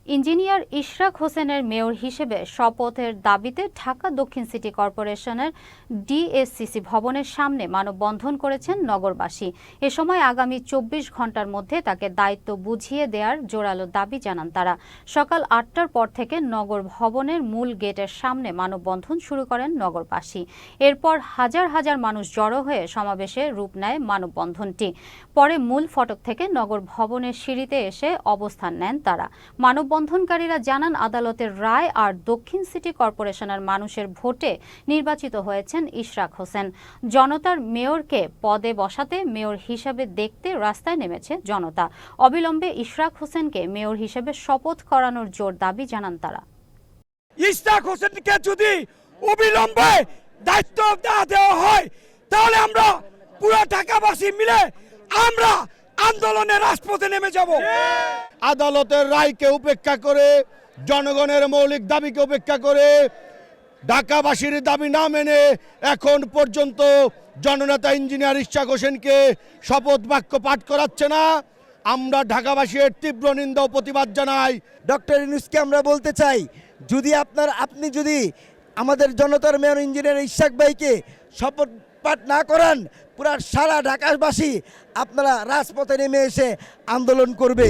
Engineer Ishraq হোসেনের mayor হিসেবে শপথের দাবিতে ঢাকা দক্ষিণ সিটি কর্পোরেশনের ডিএসসিসি ভবনের সামনে মানববন্ধন করেছেন নগরবাসী। এ সময় আগামী ২৪ ঘণ্টার মধ্যে তাকে দায়িত্ব বুঝিয়ে দেওয়ার জোরালো দাবি জানান তারা। সকাল ৮টার পর থেকে নগর ভবনের মূল গেটের সামনে মানববন্ধন শুরু করেন নগরবাসী। এরপর হাজার হাজার মানুষ জড়ো হয়ে সমাবেশে রূপ নেয় মানববন্ধনটি। পরে মূল ফটক থেকে নগর ভবনের সিঁড়িতে এসে অবস্থান নেন তারা। মানববন্ধনকারীরা জানান, আদালতের রায় আর দক্ষিণ সিটি কর্পোরেশনের মানুষের ভোটে নির্বাচিত হয়েছেন ইশরাক হোসেন। জনতার মেয়রকে পদে বসাতে মেয়র হিসেবে দেখতে রাস্তায় নেমেছে জনতা। অবিলম্বে ইশরাক হোসেনকে মেয়র হিসেবে শপথ করানোর জোর দাবি জানান তারা। ইশরাক হোসেনকে যদি অবিলম্বে দায়িত্ব দেওয়া হয় তাহলে আমরা পুরো ঢাকাবাসী মিলে আমরা আন্দোলনে রাজপথে নেমে যাব। আদালতের রায়কে উপেক্ষা করে, জনগণের মৌলিক দাবিকে উপেক্ষা করে, ঢাকাবাসীর দাবি না মেনে এখন পর্যন্ত জননেতা ইঞ্জিনিয়ার ইশরাক হোসেনকে শপথ বাক্য পাঠ করাচ্ছে না। আমরা ঢাকাবাসীর তীব্র নিন্দা ও প্রতিবাদ জানাই। ডক্টর ইউনূসকে আমরা বলতে চাই, যদি আপনি যদি আমাদের জনতার মেয়র ইঞ্জিনিয়ার ইশরাক ভাইকে শপথ পাঠ না করান, পুরা সারা ঢাকাবাসী আপনারা রাজপথে নেমে এসে আন্দোলন করবে।